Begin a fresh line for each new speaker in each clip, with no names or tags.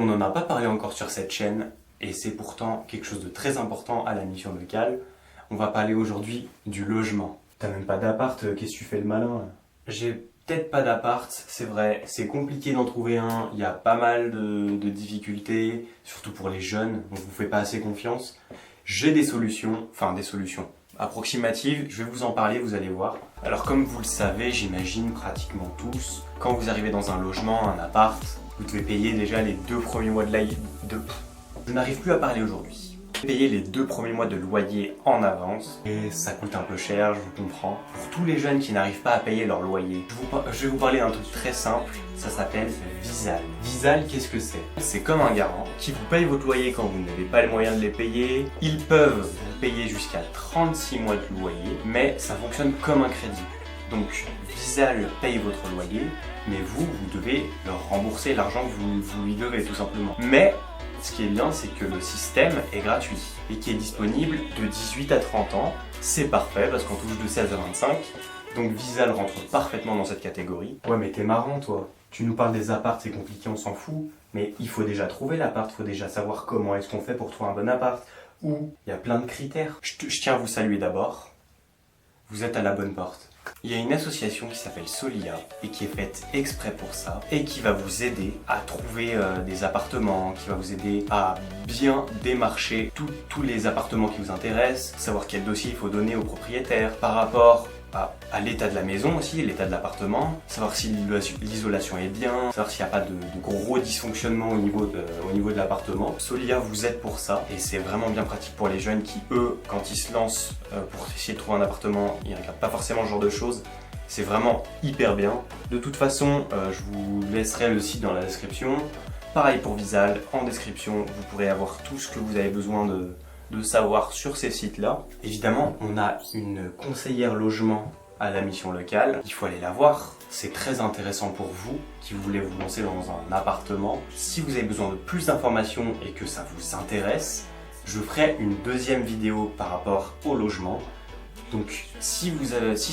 On n'en a pas parlé encore sur cette chaîne, et c'est pourtant quelque chose de très important à la mission locale. On va parler aujourd'hui du logement. T'as même pas d'appart, qu'est-ce que tu fais le malin là? J'ai peut-être pas d'appart, c'est vrai, c'est compliqué d'en trouver un, il y a pas mal de difficultés, surtout pour les jeunes, on vous fait pas assez confiance. J'ai des solutions approximatives, je vais vous en parler, vous allez voir. Alors comme vous le savez, j'imagine pratiquement tous, quand vous arrivez dans un logement, un appart, vous devez payer déjà les 2 premiers mois de loyer. Je n'arrive plus à parler aujourd'hui. Payer les 2 premiers mois de loyer en avance et ça coûte un peu cher, je vous comprends. Pour tous les jeunes qui n'arrivent pas à payer leur loyer, je vais vous parler d'un truc très simple, ça s'appelle Visal. Visal, qu'est-ce que c'est? C'est comme un garant qui vous paye votre loyer quand vous n'avez pas les moyens de les payer. Ils peuvent vous payer jusqu'à 36 mois de loyer, mais ça fonctionne comme un crédit. Donc Visal paye votre loyer, mais vous devez leur rembourser l'argent que vous lui devez tout simplement. Mais ce qui est bien, c'est que le système est gratuit et qui est disponible de 18 à 30 ans. C'est parfait parce qu'on touche de 16 à 25. Donc Visal rentre parfaitement dans cette catégorie. Ouais mais t'es marrant toi. Tu nous parles des apparts, c'est compliqué, on s'en fout. Mais il faut déjà trouver l'appart, il faut déjà savoir comment est-ce qu'on fait pour trouver un bon appart. Ou il y a plein de critères. Je tiens à vous saluer d'abord. Vous êtes à la bonne porte. Il y a une association qui s'appelle Solia et qui est faite exprès pour ça et qui va vous aider à trouver des appartements, qui va vous aider à bien démarcher tous les appartements qui vous intéressent, savoir quel dossier il faut donner au propriétaire par rapport à l'état de la maison aussi, l'état de l'appartement, savoir si l'isolation est bien, savoir s'il n'y a pas de gros dysfonctionnements au niveau de l'appartement. Solia vous aide pour ça et c'est vraiment bien pratique pour les jeunes qui, eux, quand ils se lancent pour essayer de trouver un appartement, ils ne regardent pas forcément ce genre de choses. C'est vraiment hyper bien. De toute façon, je vous laisserai le site dans la description. Pareil pour Visal, en description, vous pourrez avoir tout ce que vous avez besoin de savoir sur ces sites-là. Évidemment, on a une conseillère logement à la mission locale. Il faut aller la voir. C'est très intéressant pour vous qui voulez vous lancer dans un appartement. Si vous avez besoin de plus d'informations et que ça vous intéresse, je ferai une deuxième vidéo par rapport au logement. Donc si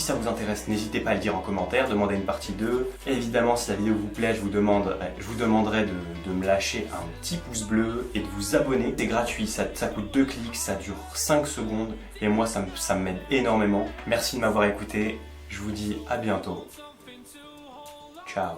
ça vous intéresse, n'hésitez pas à le dire en commentaire, demandez une partie 2. Et évidemment, si la vidéo vous plaît, je vous demanderai de me lâcher un petit pouce bleu et de vous abonner. C'est gratuit, ça coûte 2 clics, ça dure 5 secondes et moi ça m'aide énormément. Merci de m'avoir écouté, je vous dis à bientôt. Ciao.